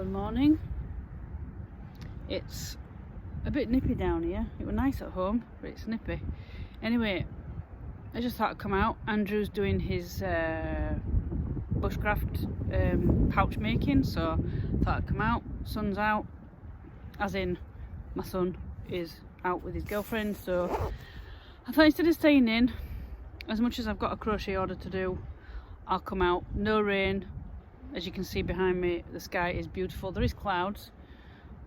Good morning. It's a bit nippy down here. It was nice at home, but it's nippy. Anyway, I just thought I'd come out. Andrew's doing his bushcraft pouch making, so I thought I'd come out. Sun's out, as in my son is out with his girlfriend, so I thought instead of staying in, as much as I've got a crochet order to do, I'll come out. No rain. As you can see behind me, the sky is beautiful. There is clouds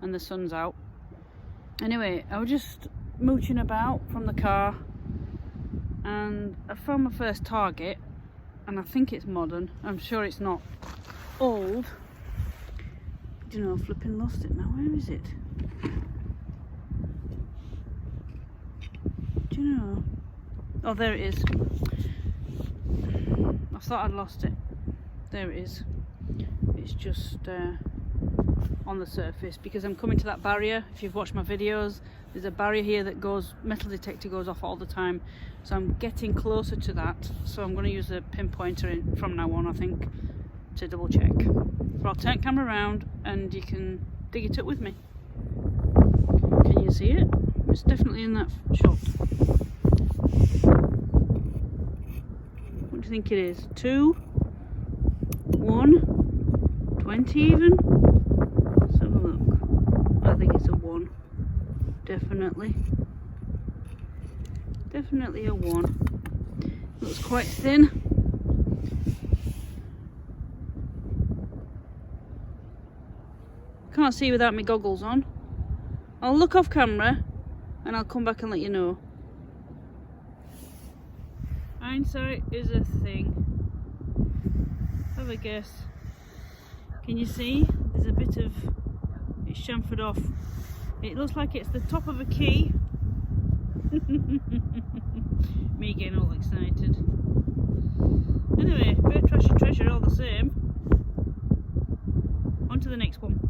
and the sun's out. Anyway, I was just mooching about from the car and I found my first target, and I think it's modern. I'm sure it's not old. Do you know, I've flipping lost it now. Where is it? Do you know? Oh, there it is. I thought I'd lost it. There it is. It's just on the surface because I'm coming to that barrier. If you've watched my videos, there's a barrier here that goes, metal detector goes off all the time, so I'm getting closer to that, so I'm going to use a pinpointer from now on, I think, to double check. So I'll turn camera around and you can dig it up with me. Can you see it? It's definitely in that shot. What do you think it is? 2, 1, 20 even? Let's have a look. I think it's a 1. Definitely. Definitely a 1. Looks quite thin. Can't see without my goggles on. I'll look off camera and I'll come back and let you know. Hindsight is a thing. Have a guess. Can you see? There's a bit of, it's chamfered off. It looks like it's the top of a key. Me getting all excited. Anyway, bit of trashy treasure all the same. On to the next one.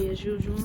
As usual.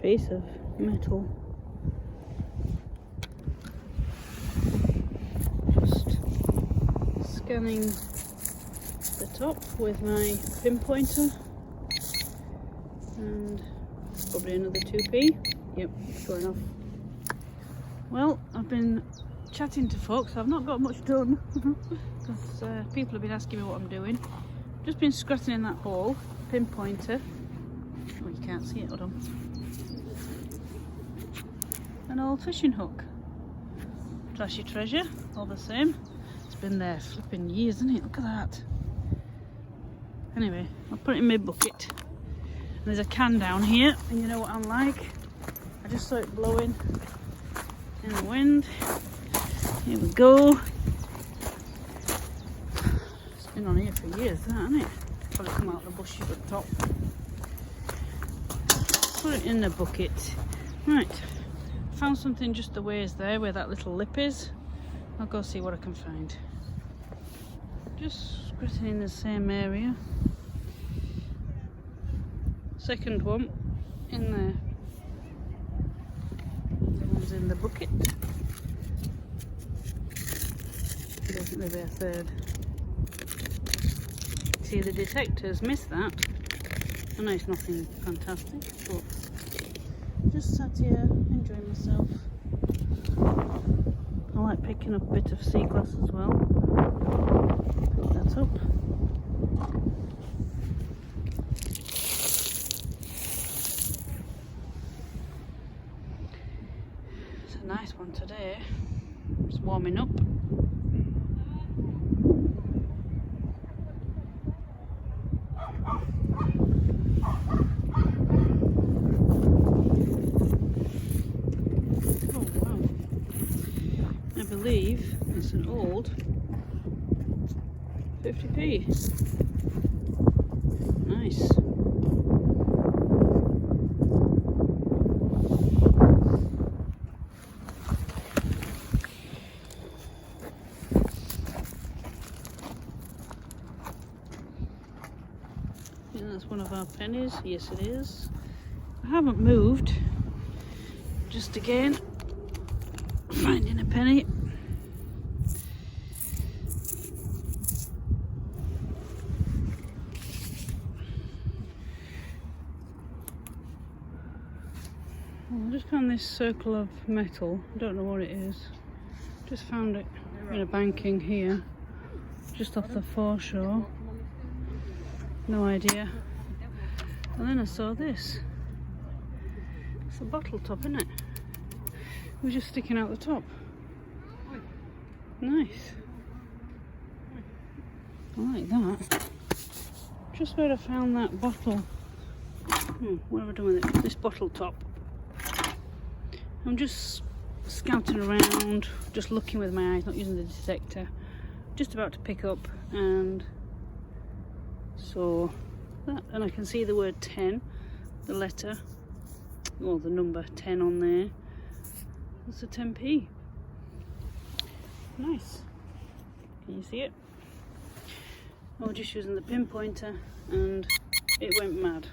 Piece of metal. Just scanning the top with my pinpointer, and probably another 2p. Yep, going off. Well, I've been chatting to folks. I've not got much done because people have been asking me what I'm doing. Just been scratching in that hole, pinpointer. Oh, you can't see it, hold on. An old fishing hook. Trashy-Treasure, all the same. It's been there flipping years, isn't it? Look at that. Anyway, I'll put it in my bucket. And there's a can down here, and you know what I'm like. I just saw it blowing in the wind. Here we go. It's been on here for years, that, hasn't it? Probably come out the bushes at the top. Put it in the bucket. Right, found something just the ways there where that little lip is. I'll go see what I can find. Just scratching in the same area. Second one in there. The one's in the bucket. definitely be a third. See, the detectors missed that. I know it's nothing fantastic, but just sat here enjoying myself. I like picking up a bit of sea glass as well. Pick that up. It's a nice one today. It's warming up. I believe it's an old 50p. Nice. Yeah, that's one of our pennies. Yes, it is. I haven't moved. Just again, finding a penny. I just found this circle of metal. I don't know what it is. Just found it in a banking here, just off the foreshore. No idea. And then I saw this. It's a bottle top, isn't it? It was just sticking out the top. Nice. I like that. Just where I found that bottle. What have I done with it? This bottle top. I'm just scouting around, just looking with my eyes, not using the detector. Just about to pick up, and saw that, and I can see the word 10, the letter, or the number 10 on there. It's a 10p. Nice. Can you see it? I was just using the pinpointer and it went mad.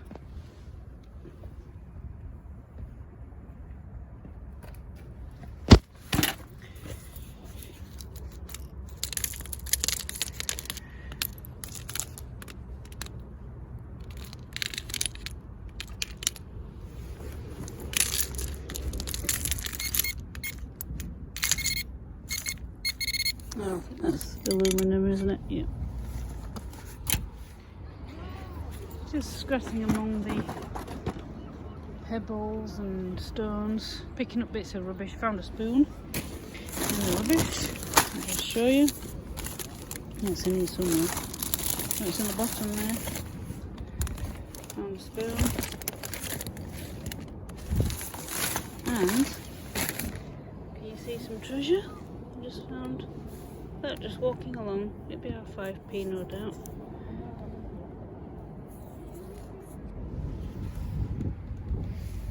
Oh, that's aluminum, isn't it? Yeah. Just scratching among the pebbles and stones, picking up bits of rubbish. Found a spoon in the rubbish. I'll just show you. It's in here somewhere. Oh, it's in the bottom there. Found a spoon. And can you see some treasure? I just found that just walking along. It'd be our 5p, no doubt.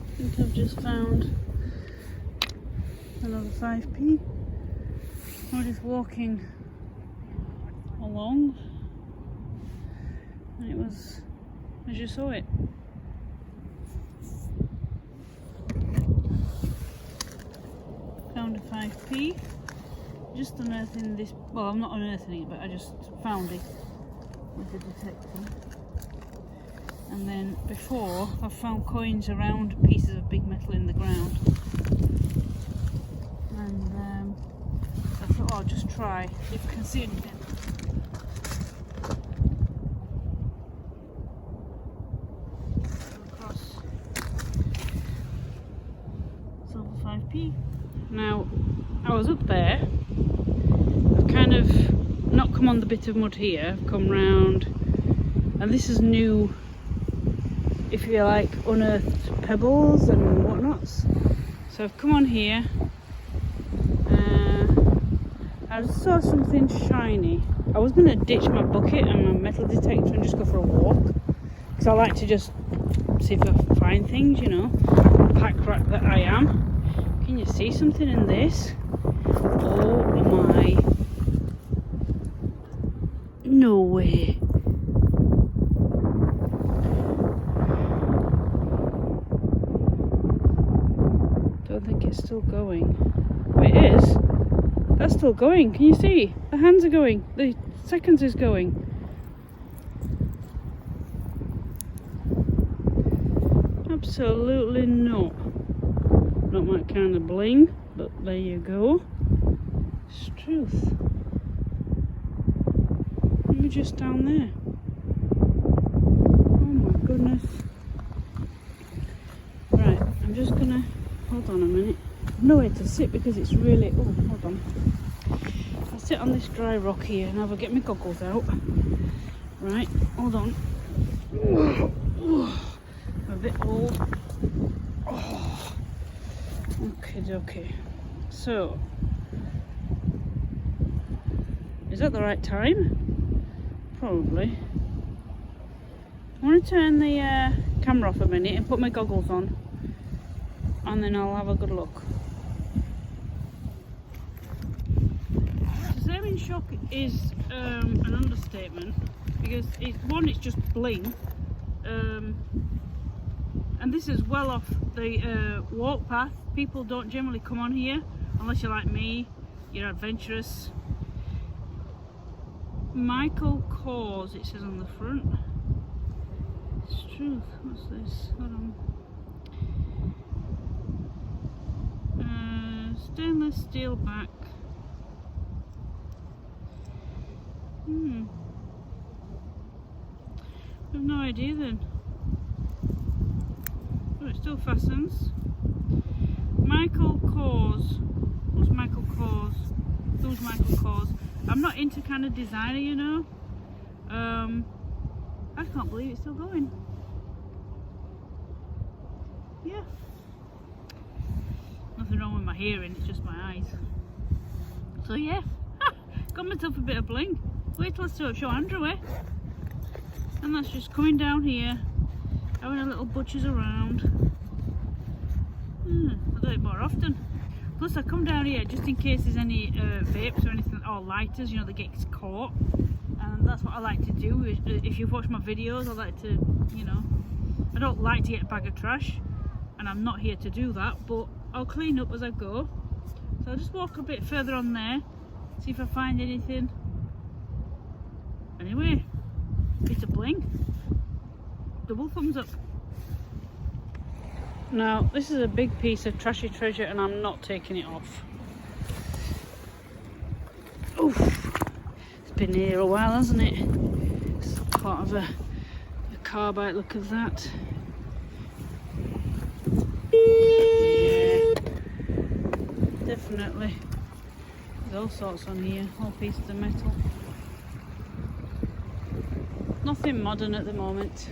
I think I've just found another 5p. I'm just walking along, and it was as you saw it. Found a 5p. Just unearthing this, well, I'm not unearthing it, but I just found it with the detector. And then before, I've found coins around pieces of big metal in the ground. And I thought, oh, I'll just try if I can see anything. Across silver 5p. Now, I was up there. I've kind of not come on the bit of mud here, I've come round, and this is new, if you like, unearthed pebbles and whatnots. So I've come on here, I saw something shiny. I was going to ditch my bucket and my metal detector and just go for a walk, because I like to just see if I find things, you know, pack rat that I am. Can you see something in this? Oh my. No way. Don't think it's still going. Oh, it is. That's still going. Can you see? The hands are going. The seconds is going. Absolutely not. Not my kind of bling, but there you go. It's truth. Let me just down there. Oh my goodness. Right, I'm just gonna hold on a minute. Nowhere to sit because it's really. Oh, hold on. I'll sit on this dry rock here and I'll get my goggles out. Right, hold on. I'm a bit old. Oh. Okay. So, is that the right time? Probably. I want to turn the camera off a minute and put my goggles on, and then I'll have a good look. To say I'm in shock is an understatement, because it's just bling, and this is well off the walk path. People don't generally come on here unless you're like me, you're adventurous. Michael Kors, it says on the front. It's truth. What's this? Hold on. Stainless steel back. I have no idea then. Oh, it still fastens. Michael Kors. What's Michael Kors? Who's Michael Kors? I'm not into kind of designer, you know. I can't believe it's still going. Yeah. Nothing wrong with my hearing, it's just my eyes. So yeah, got myself a bit of bling. Wait till I show Andrew, eh? And that's just coming down here, having a little butchers around. I'll do it more often. Plus I come down here just in case there's any vapes or anything, or lighters, you know, that gets caught. And that's what I like to do. If you've watched my videos, I like to, you know, I don't like to get a bag of trash, and I'm not here to do that, but I'll clean up as I go. So I'll just walk a bit further on there, see if I find anything. Anyway, bit of bling. Double thumbs up. Now, this is a big piece of Trashy-Treasure and I'm not taking it off. Oof. It's been here a while, hasn't it? It's part of a carbide look of that. Yeah, definitely. There's all sorts on here, all pieces of metal. Nothing modern at the moment,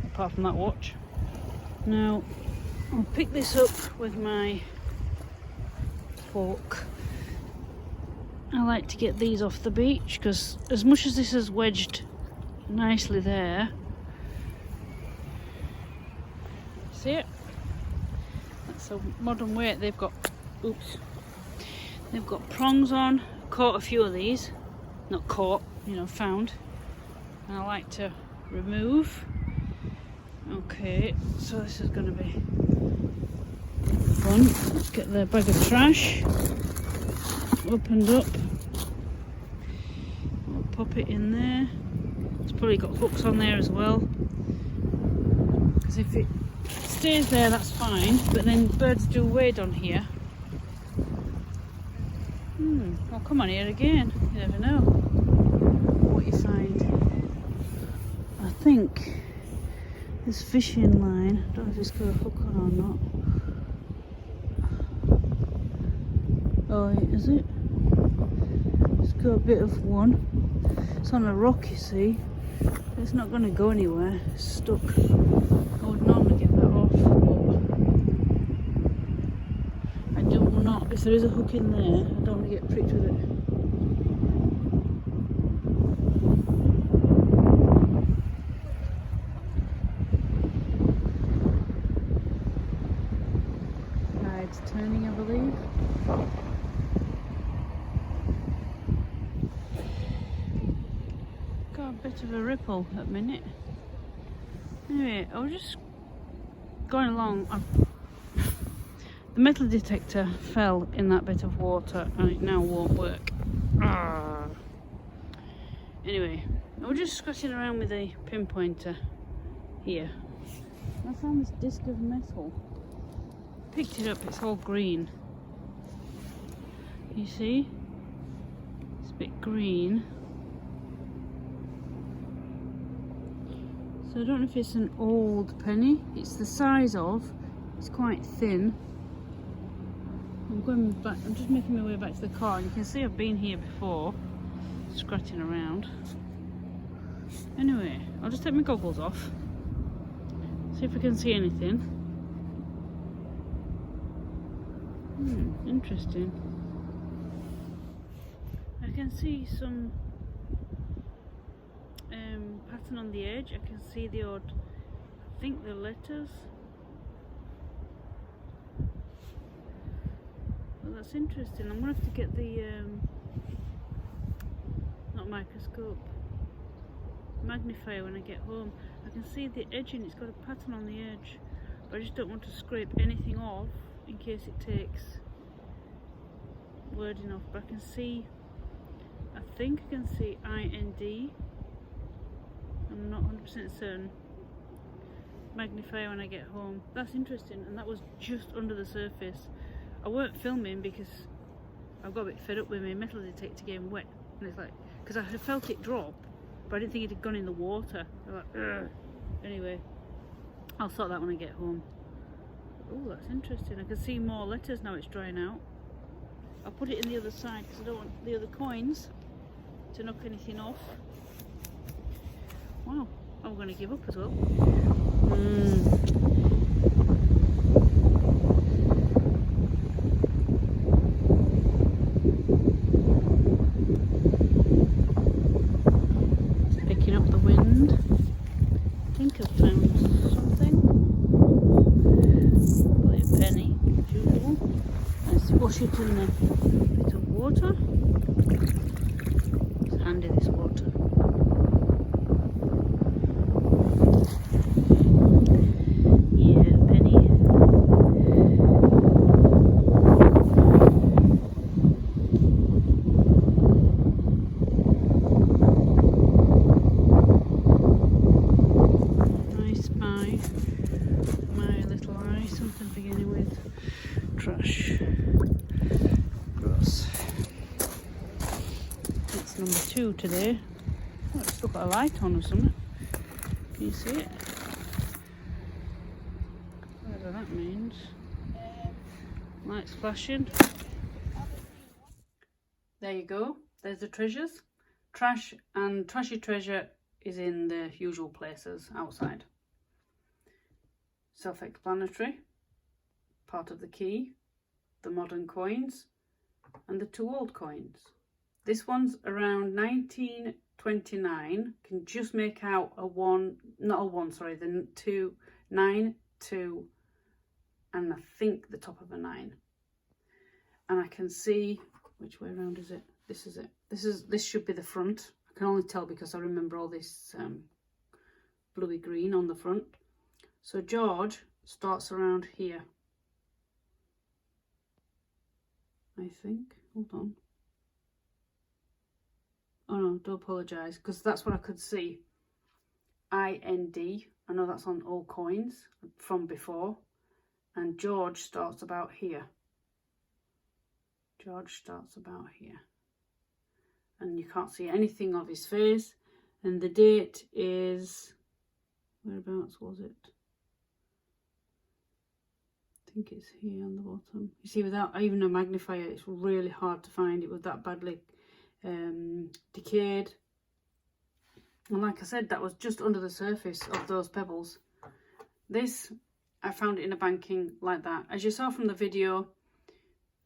apart from that watch. Now, I'll pick this up with my fork. I like to get these off the beach because as much as this is wedged nicely there, see it? That's a modern weight. They've got, oops, they've got prongs on. Caught a few of these, not caught, you know, found. And I like to remove. Okay, so this is going to be fun. Let's get the bag of trash opened up. We'll pop it in there. It's probably got hooks on there as well, because if it stays there that's fine, but then birds do wade on here. I'll come on here again, you never know what you find. I think this fishing line, I don't know if it's got a hook on or not. Oh, is it? It's got a bit of one. It's on a rock, you see. It's not going to go anywhere. It's stuck. I would normally get that off, but I do not. If there is a hook in there, I don't want to get pricked with it. Turning, I believe. Got a bit of a ripple at the minute. Anyway, I was just going along. The The metal detector fell in that bit of water and it now won't work. Anyway, we're just scratching around with a pinpointer here. I found this disc of metal. Picked it up, it's all green. You see? It's a bit green. So I don't know if it's an old penny. It's the size of, it's quite thin. I'm going back, I'm just making my way back to the car and you can see I've been here before, scratching around. Anyway, I'll just take my goggles off, see if I can see anything. Interesting. I can see some pattern on the edge. I can see the odd, I think the letters. Well, that's interesting. I'm gonna have to get the not microscope, magnifier when I get home. I can see the edging, it's got a pattern on the edge, but I just don't want to scrape anything off in case it takes wording off. But I can see, I think I can see IND. I'm not 100% certain. Magnifier when I get home. That's interesting, and that was just under the surface. I weren't filming because I've got a bit fed up with my metal detector getting wet, and it's like, because I had felt it drop, but I didn't think it had gone in the water. Like, ugh. Anyway, I'll sort that when I get home. Oh, that's interesting. I can see more letters now it's drying out. I'll put it in the other side because I don't want the other coins to knock anything off. Wow, I'm going to give up as well. It's picking up the wind. I think I've found something. Probably a penny, as usual. Let's wash it in a bit of water. It's handy, this water. Trash. Gross. That's number 2 today. Oh, it's still got a light on or something. Can you see it? Whatever that means. Light's flashing. There you go. There's the treasures. Trash and Trashy-Treasure is in the usual places outside. Self-explanatory. Part of the key, the modern coins, and the 2 old coins. This one's around 1929. Can just make out a 1, not a 1, sorry, the 2, 9, 2, and I think the top of a 9. And I can see, which way around is it? This is it. This should be the front. I can only tell because I remember all this bluey green on the front. So George starts around here. I think. Hold on. Oh no, do apologise, because that's what I could see. IND. I know that's on all coins from before. And George starts about here. George starts about here. And you can't see anything of his face. And the date is, whereabouts was it? I think it's here on the bottom. You see, without even a magnifier, it's really hard to find. It was that badly decayed. And like I said, that was just under the surface of those pebbles. This, I found it in a banking like that. As you saw from the video,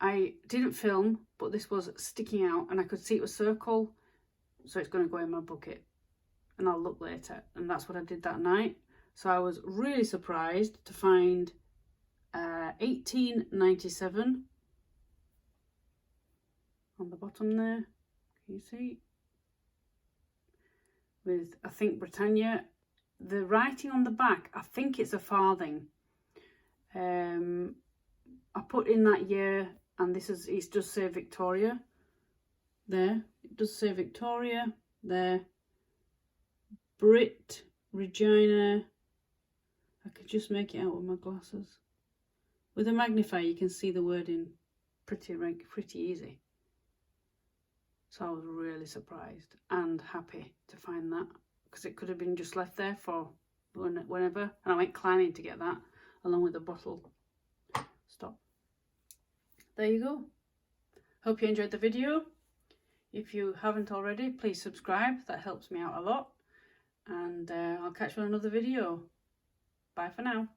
I didn't film, but this was sticking out and I could see it was circle. So it's going to go in my bucket and I'll look later. And that's what I did that night. So I was really surprised to find 1897 on the bottom there. Can you see? With, I think, Britannia. The writing on the back, I think it's a farthing. I put in that year, and this is, it does say Victoria there. It does say Victoria there. Brit, Regina. I could just make it out with my glasses. With a magnifier you can see the wording pretty easy. So I was really surprised and happy to find that, because it could have been just left there for whenever. And I went climbing to get that along with the bottle stop. There you go. Hope you enjoyed the video. If you haven't already, please subscribe. That helps me out a lot. And I'll catch you on another video. Bye for now.